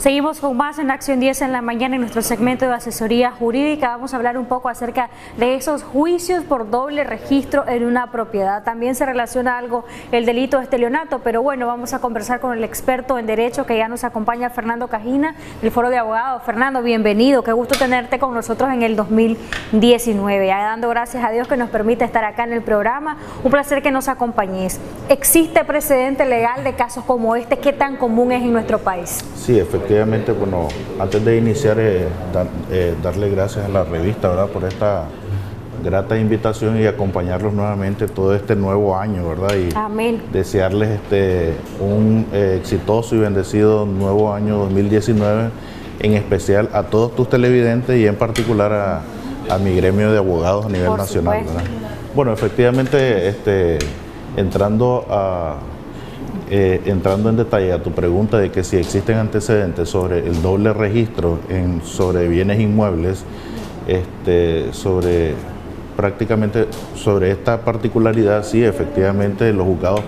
Seguimos con más en Acción 10 en la mañana en nuestro segmento de asesoría jurídica. Vamos a hablar un poco acerca de esos juicios por doble registro en una propiedad. También se relaciona algo el delito de estelionato, pero bueno, vamos a conversar con el experto en derecho que ya nos acompaña, Fernando Cajina, del Foro de Abogados. Fernando, bienvenido, qué gusto tenerte con nosotros en el 2019. Ya dando gracias a Dios que nos permite estar acá en el programa. Un placer que nos acompañes. ¿Existe precedente legal de casos como este? ¿Qué tan común es en nuestro país? Sí, efectivamente, bueno, antes de iniciar, darle gracias a la revista, ¿verdad?, por esta grata invitación y acompañarlos nuevamente todo este nuevo año, ¿verdad? Y amén. Desearles un exitoso y bendecido nuevo año 2019, en especial a todos tus televidentes y en particular a mi gremio de abogados a nivel nacional, ¿verdad? Bueno, efectivamente, entrando en detalle a tu pregunta de que si existen antecedentes sobre el doble registro sobre bienes inmuebles, prácticamente sobre esta particularidad, sí, efectivamente los juzgados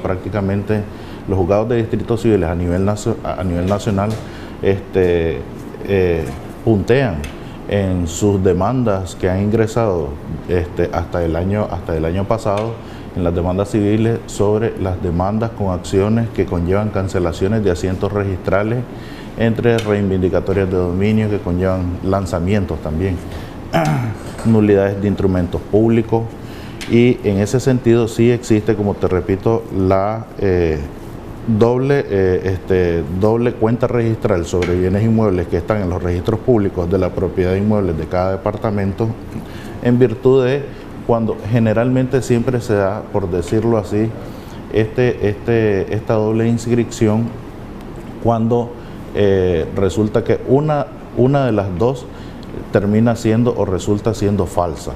de distritos civiles a nivel nacional puntean en sus demandas que han ingresado hasta el año pasado, en las demandas civiles, sobre las demandas con acciones que conllevan cancelaciones de asientos registrales, entre reivindicatorias de dominio que conllevan lanzamientos también, nulidades de instrumentos públicos, y en ese sentido sí existe, como te repito, la doble cuenta registral sobre bienes inmuebles que están en los registros públicos de la propiedad de inmuebles de cada departamento, en virtud de cuando generalmente siempre se da, por decirlo así, esta doble inscripción cuando resulta que una de las dos termina siendo o resulta siendo falsa.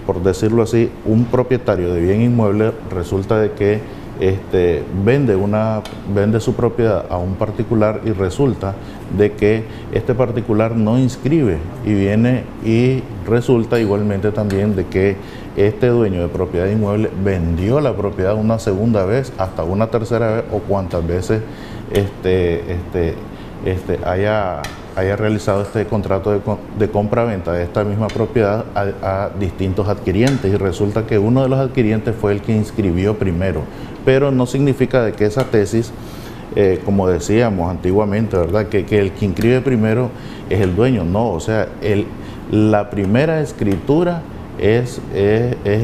Por decirlo así, un propietario de bien inmueble resulta de que vende su propiedad a un particular y resulta de que este particular no inscribe, y resulta igualmente también de que este dueño de propiedad inmueble vendió la propiedad una segunda vez, hasta una tercera vez, o cuantas veces haya realizado este contrato de compra-venta de esta misma propiedad a distintos adquirientes, y resulta que uno de los adquirientes fue el que inscribió primero, pero no significa de que esa tesis, como decíamos antiguamente, ¿verdad?, que el que inscribe primero es el dueño. No, o sea, la primera escritura es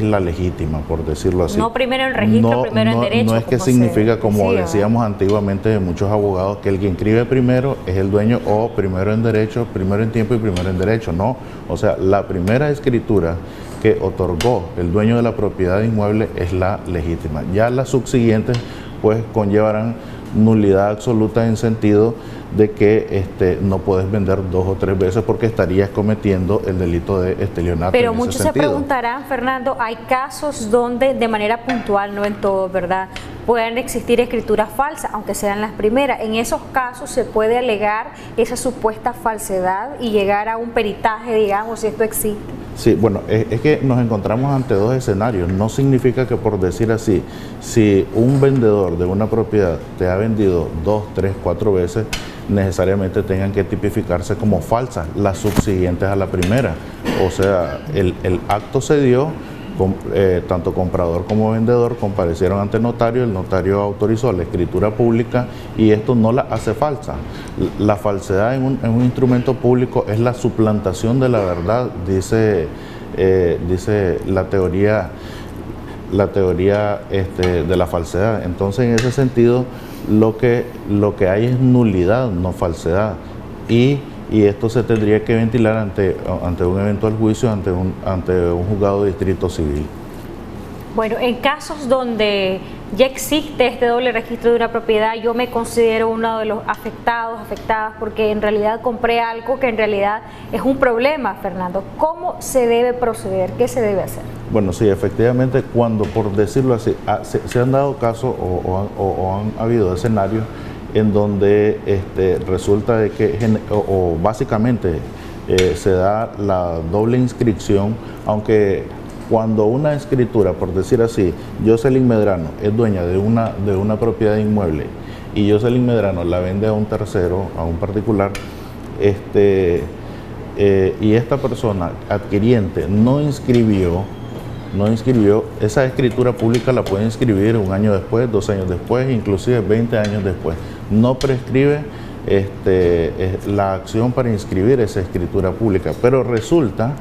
la legítima, por decirlo así. No primero en registro, primero en derecho. No es que significa, como decíamos antiguamente muchos abogados, que el que inscribe primero es el dueño, o primero en derecho, primero en tiempo y primero en derecho. No, o sea, la primera escritura que otorgó el dueño de la propiedad inmueble es la legítima. Ya las subsiguientes pues conllevarán nulidad absoluta, en sentido de que no puedes vender 2 o 3 veces, porque estarías cometiendo el delito de estelionato. Pero muchos se preguntarán, Fernando, hay casos donde de manera puntual, no en todos, ¿verdad?, pueden existir escrituras falsas, aunque sean las primeras. En esos casos se puede alegar esa supuesta falsedad y llegar a un peritaje, digamos, si esto existe. Sí, bueno, es que nos encontramos ante dos escenarios. No significa que, por decir así, si un vendedor de una propiedad te ha vendido 2, 3, 4 veces, necesariamente tengan que tipificarse como falsas las subsiguientes a la primera. O sea, el acto se dio, tanto comprador como vendedor comparecieron ante el notario autorizó la escritura pública, y esto no la hace falsa. La falsedad en un instrumento público es la suplantación de la verdad, dice la teoría de la falsedad. Entonces, en ese sentido, lo que hay es nulidad, no falsedad, y esto se tendría que ventilar ante un eventual juicio, ante un juzgado de distrito civil. Bueno, en casos donde ya existe este doble registro de una propiedad, yo me considero uno de los afectadas, porque en realidad compré algo que en realidad es un problema, Fernando. ¿Cómo se debe proceder? ¿Qué se debe hacer? Bueno, sí, efectivamente, cuando, por decirlo así, se han dado casos o han habido escenarios en donde resulta de que básicamente se da la doble inscripción, aunque cuando una escritura, por decir así, Jocelyn Medrano es dueña de una propiedad inmueble y Jocelyn Medrano la vende a un tercero, a un particular, y esta persona adquiriente no inscribió, esa escritura pública la puede inscribir un año después, 2 años después, inclusive 20 años después. No prescribe la acción para inscribir esa escritura pública, pero resulta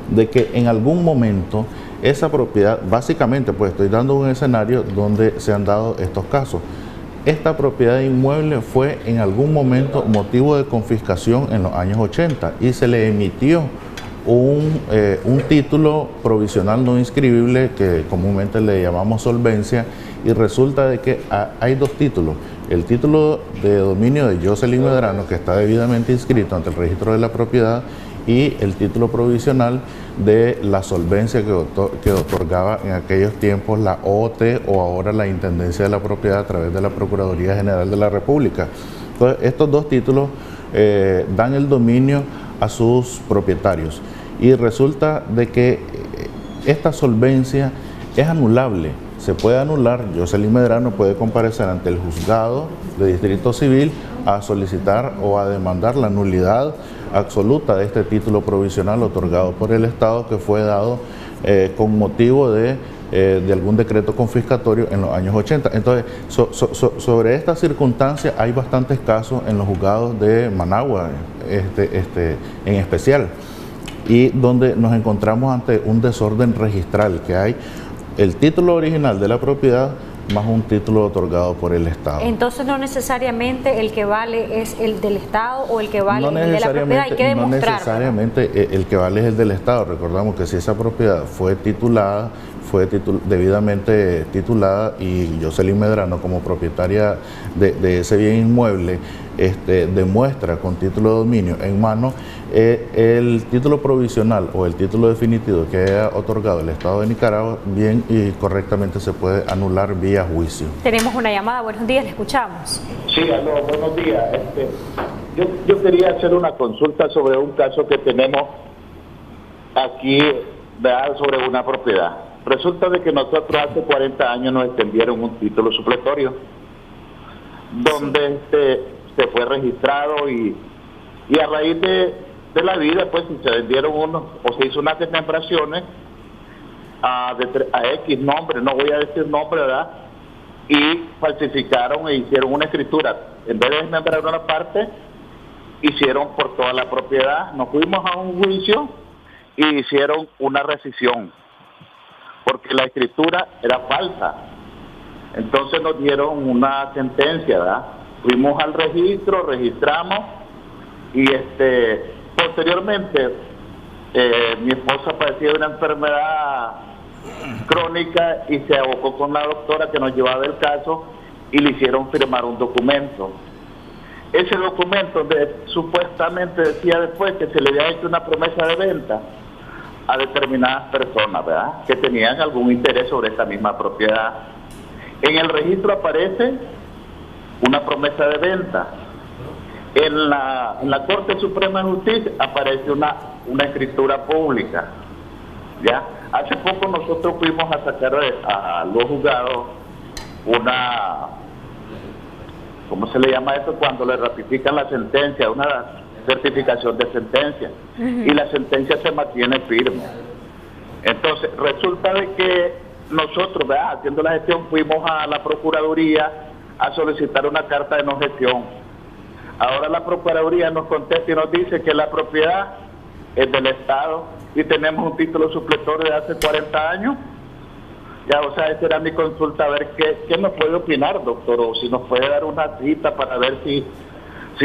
de que en algún momento esa propiedad, básicamente, pues estoy dando un escenario donde se han dado estos casos. Esta propiedad inmueble fue en algún momento motivo de confiscación en los años 80 y se le emitió un título provisional no inscribible que comúnmente le llamamos solvencia, y resulta de que hay 2 títulos. El título de dominio de Jocelyn Medrano, que está debidamente inscrito ante el registro de la propiedad, y el título provisional de la solvencia que otorgaba en aquellos tiempos la OOT, o ahora la Intendencia de la Propiedad, a través de la Procuraduría General de la República. Entonces, estos 2 títulos dan el dominio a sus propietarios, y resulta de que esta solvencia es anulable. Se puede anular. Jocelyn Medrano puede comparecer ante el juzgado de distrito civil a solicitar o a demandar la nulidad absoluta de este título provisional otorgado por el Estado, que fue dado con motivo de algún decreto confiscatorio en los años 80. Entonces, sobre esta circunstancia hay bastantes casos en los juzgados de Managua, en especial, y donde nos encontramos ante un desorden registral, que hay el título original de la propiedad más un título otorgado por el Estado. Entonces no necesariamente el que vale es el del Estado o el que vale el de la propiedad, hay que demostrar. No necesariamente el que vale es el del Estado. Recordamos que si esa propiedad fue titulada, debidamente titulada, y Jocelyn Medrano como propietaria de ese bien inmueble demuestra con título de dominio en mano, el título provisional o el título definitivo que haya otorgado el Estado de Nicaragua, bien y correctamente se puede anular vía juicio. Tenemos una llamada. Buenos días, le escuchamos. Sí, aló, buenos días. Yo quería hacer una consulta sobre un caso que tenemos aquí, ¿verdad?, sobre una propiedad. Resulta de que nosotros hace 40 años nos extendieron un título supletorio donde se fue registrado, y a raíz de la vida, pues se vendieron se hizo unas desmembraciones a X nombre, no voy a decir nombre, ¿verdad?, y falsificaron e hicieron una escritura. En vez de desmembrar una parte, hicieron por toda la propiedad. Nos fuimos a un juicio y hicieron una rescisión, porque la escritura era falsa. Entonces nos dieron una sentencia, ¿verdad? Fuimos al registro, registramos, y posteriormente mi esposa padecía de una enfermedad crónica y se abocó con la doctora que nos llevaba el caso, y le hicieron firmar un documento. Ese documento supuestamente decía después que se le había hecho una promesa de venta a determinadas personas, ¿verdad?, que tenían algún interés sobre esta misma propiedad. En el registro aparece una promesa de venta. En la Corte Suprema de Justicia aparece una escritura pública. ¿Ya? Hace poco nosotros fuimos a sacar a los juzgados ¿cómo se le llama eso? Cuando le ratifican la sentencia, una certificación de sentencia, y la sentencia se mantiene firme. Entonces resulta de que nosotros, ¿verdad?, haciendo la gestión, fuimos a la Procuraduría a solicitar una carta de no gestión. Ahora la Procuraduría nos contesta y nos dice que la propiedad es del Estado y tenemos un título supletorio de hace 40 años. Ya, o sea, esa era mi consulta, a ver qué nos puede opinar, doctor, o si nos puede dar una cita para ver si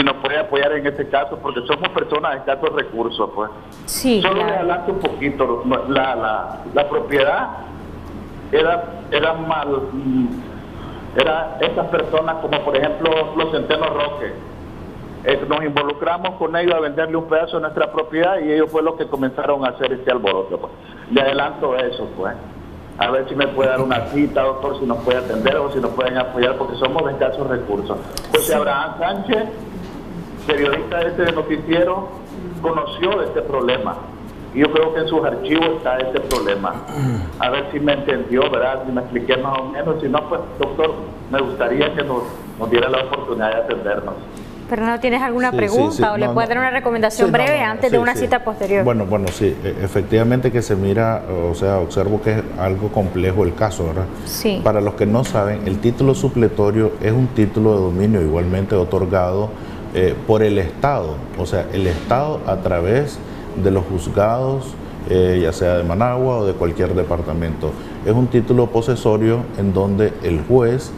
nos puede apoyar en este caso, porque somos personas de escasos recursos, pues. Sí, solo claro. le adelanto un poquito, la propiedad era esas personas como por ejemplo los Centenos Roque. Nos involucramos con ellos a venderle un pedazo de nuestra propiedad, y ellos fue los que comenzaron a hacer este alboroto, pues. Le adelanto eso, pues. A ver si me puede dar una cita, doctor, si nos puede atender o si nos pueden apoyar, porque somos de escasos recursos. José Abraham Sánchez, periodista de noticiero, conoció de este problema. Y yo creo que en sus archivos está este problema. A ver si me entendió, ¿verdad? Si me expliqué más o menos. Si no, pues, doctor, me gustaría que nos nos diera la oportunidad de atendernos. Fernando, ¿tienes alguna pregunta o le puedes dar una recomendación breve antes de una cita posterior? Bueno, sí, efectivamente que se mira, o sea, observo que es algo complejo el caso, ¿verdad? Sí. Para los que no saben, el título supletorio es un título de dominio igualmente otorgado por el Estado, o sea, el Estado a través de los juzgados, ya sea de Managua o de cualquier departamento. Es un título posesorio en donde el juez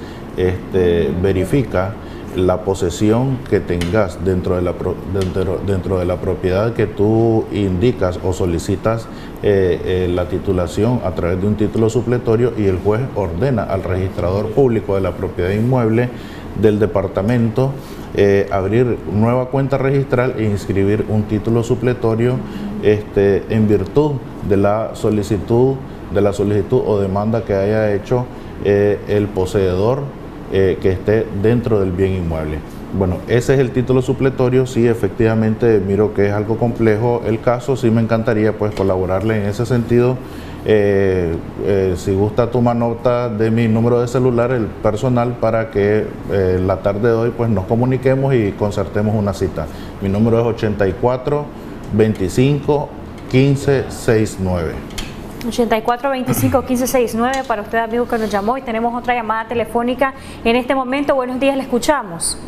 verifica la posesión que tengas dentro de la propiedad que tú indicas o solicitas la titulación a través de un título supletorio, y el juez ordena al registrador público de la propiedad inmueble del departamento abrir nueva cuenta registral e inscribir un título supletorio en virtud de la solicitud o demanda que haya hecho el poseedor que esté dentro del bien inmueble. Bueno, ese es el título supletorio. Sí, efectivamente, miro que es algo complejo el caso. Sí, me encantaría pues colaborarle en ese sentido. Si gusta, toma nota de mi número de celular, el personal, para que la tarde de hoy pues nos comuniquemos y concertemos una cita. Mi número es 84 25 15 69. 8425-1569 para usted, amigo, que nos llamó, y tenemos otra llamada telefónica en este momento. Buenos días, le escuchamos.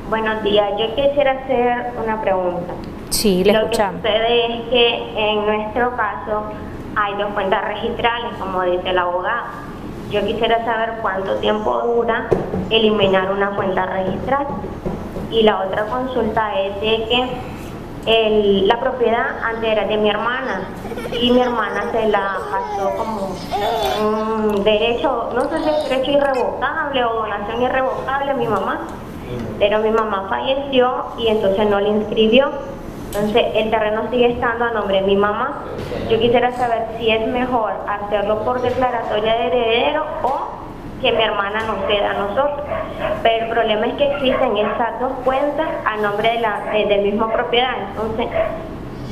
Buenos días, yo quisiera hacer una pregunta. Sí, le escuchamos. Lo que sucede es que en nuestro caso hay 2 cuentas registrales, como dice el abogado. Yo quisiera saber cuánto tiempo dura eliminar una cuenta registral. Y la otra consulta es de que la propiedad antes era de mi hermana, y mi hermana se la pasó como un derecho, no sé si es derecho irrevocable o donación irrevocable a mi mamá, pero mi mamá falleció y entonces no le inscribió. Entonces el terreno sigue estando a nombre de mi mamá. Yo quisiera saber si es mejor hacerlo por declaratoria de heredero o que mi hermana nos ceda a nosotros. Pero el problema es que existen esas 2 cuentas a nombre de misma propiedad. Entonces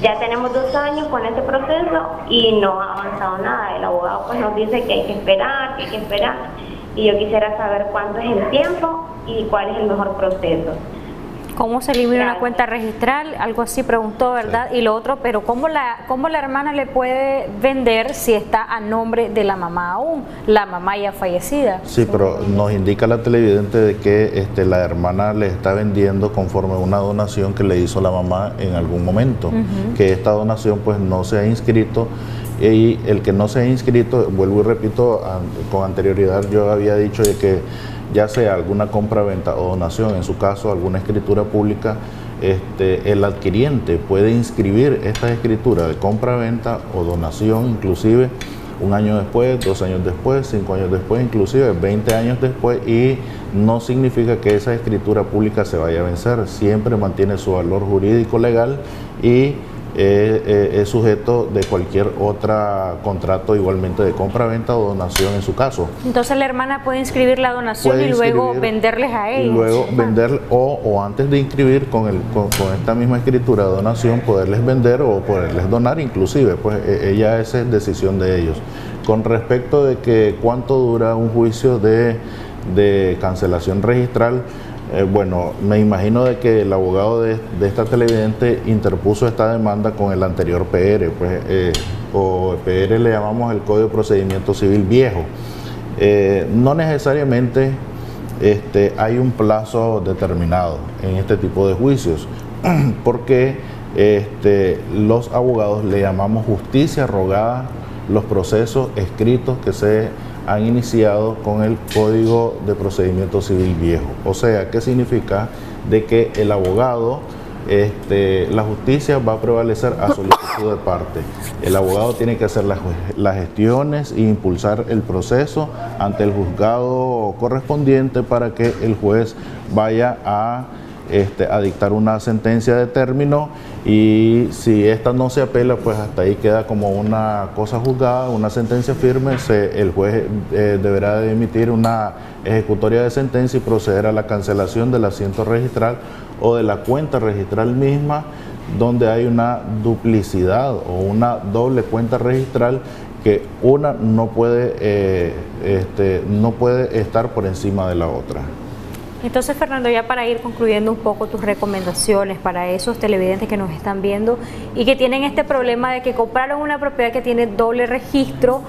ya tenemos 2 años con este proceso y no ha avanzado nada. El abogado pues nos dice que hay que esperar, y yo quisiera saber cuánto es el tiempo y cuál es el mejor proceso. ¿Cómo se elimina una cuenta registral? Algo así preguntó, ¿verdad? Sí. Y lo otro, pero ¿cómo la hermana le puede vender si está a nombre de la mamá aún? La mamá ya fallecida. Sí, pero nos indica la televidente de que la hermana le está vendiendo conforme a una donación que le hizo la mamá en algún momento, que esta donación pues no se ha inscrito. Y el que no se ha inscrito, vuelvo y repito, con anterioridad yo había dicho de que ya sea alguna compra-venta o donación, en su caso alguna escritura pública, el adquiriente puede inscribir esta escritura de compra-venta o donación, inclusive 1 año después, 2 años después, 5 años después, inclusive 20 años después, y no significa que esa escritura pública se vaya a vencer. Siempre mantiene su valor jurídico legal y es sujeto de cualquier otro contrato, igualmente de compra-venta o donación en su caso. Entonces la hermana puede inscribir la donación y luego venderles a ellos. Y luego vender, o antes de inscribir con esta misma escritura de donación, poderles vender o poderles donar, inclusive, pues ella, esa es decisión de ellos. Con respecto de que cuánto dura un juicio de cancelación registral, bueno, me imagino de que el abogado de esta televidente interpuso esta demanda con el anterior PR, pues, o PR le llamamos el Código de Procedimiento Civil viejo. No necesariamente hay un plazo determinado en este tipo de juicios, porque los abogados le llamamos justicia rogada los procesos escritos que se han iniciado con el Código de Procedimiento Civil viejo. O sea, ¿qué significa? De que el abogado, la justicia va a prevalecer a solicitud de parte. El abogado tiene que hacer las gestiones e impulsar el proceso ante el juzgado correspondiente para que el juez vaya a dictar una sentencia de término, y si esta no se apela, pues hasta ahí queda como una cosa juzgada, una sentencia firme. El juez deberá de emitir una ejecutoria de sentencia y proceder a la cancelación del asiento registral o de la cuenta registral misma, donde hay una duplicidad o una doble cuenta registral, que una no puede estar por encima de la otra. Entonces, Fernando, ya para ir concluyendo un poco tus recomendaciones para esos televidentes que nos están viendo y que tienen este problema de que compraron una propiedad que tiene doble registro,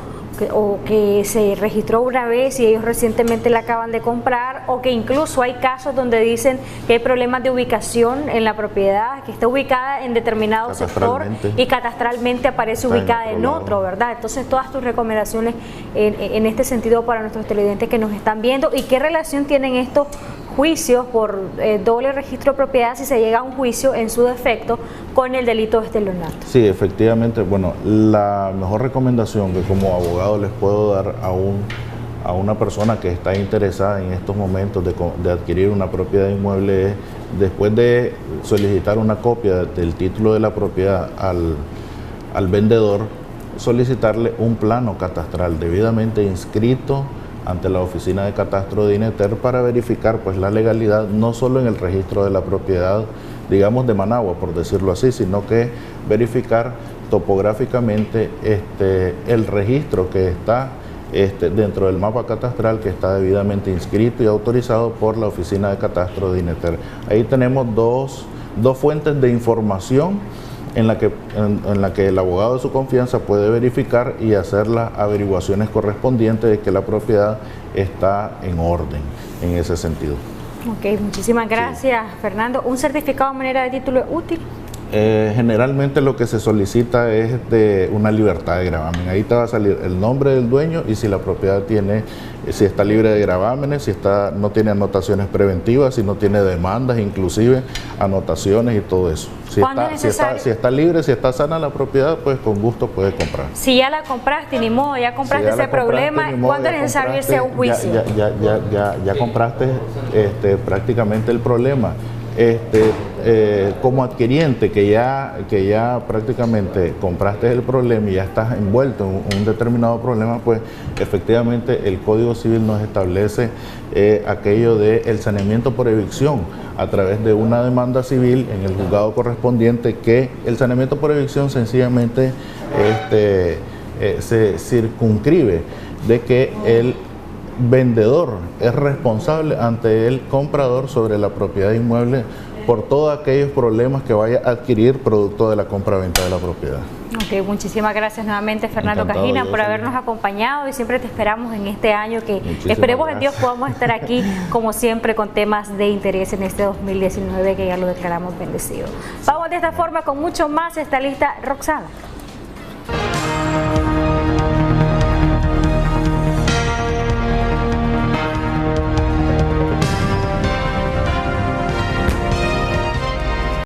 o que se registró una vez y ellos recientemente la acaban de comprar, o que incluso hay casos donde dicen que hay problemas de ubicación en la propiedad, que está ubicada en determinado sector y catastralmente aparece ubicada en otro, ¿verdad? Entonces, todas tus recomendaciones en este sentido para nuestros televidentes que nos están viendo, y qué relación tienen estos juicios por doble registro de propiedad, si se llega a un juicio en su defecto, con el delito de estelionato. Sí, efectivamente, bueno, la mejor recomendación que como abogado les puedo dar a una persona que está interesada en estos momentos de adquirir una propiedad inmueble es, después de solicitar una copia del título de la propiedad al vendedor, solicitarle un plano catastral debidamente inscrito ante la oficina de catastro de INETER para verificar pues la legalidad no solo en el registro de la propiedad, digamos de Managua por decirlo así, sino que verificar topográficamente el registro que está dentro del mapa catastral, que está debidamente inscrito y autorizado por la oficina de catastro de INETER. Ahí tenemos dos fuentes de información en la que el abogado de su confianza puede verificar y hacer las averiguaciones correspondientes de que la propiedad está en orden en ese sentido. Ok, muchísimas gracias, sí. Fernando. ¿Un certificado de manera de título es útil? Generalmente lo que se solicita es de una libertad de gravamen. Ahí te va a salir el nombre del dueño y si la propiedad si está libre de gravámenes, si no tiene anotaciones preventivas, si no tiene demandas, inclusive anotaciones y todo eso. Si está libre, si está sana la propiedad, pues con gusto puedes comprar. Si ya la compraste, ni modo, ya compraste ese problema, ¿cuándo es necesario irse a un juicio? Ya compraste prácticamente el problema. Como adquiriente que ya prácticamente compraste el problema y ya estás envuelto en un determinado problema, pues efectivamente el Código Civil nos establece aquello de el saneamiento por evicción a través de una demanda civil en el juzgado correspondiente, que el saneamiento por evicción sencillamente se circunscribe de que el vendedor es responsable ante el comprador sobre la propiedad inmueble por todos aquellos problemas que vaya a adquirir producto de la compra-venta de la propiedad. Ok, muchísimas gracias nuevamente, Fernando Cajina, por habernos acompañado, y siempre te esperamos en este año, que esperemos en Dios podamos estar aquí como siempre con temas de interés en este 2019 que ya lo declaramos bendecido. Vamos de esta forma con mucho más. Está lista Roxana.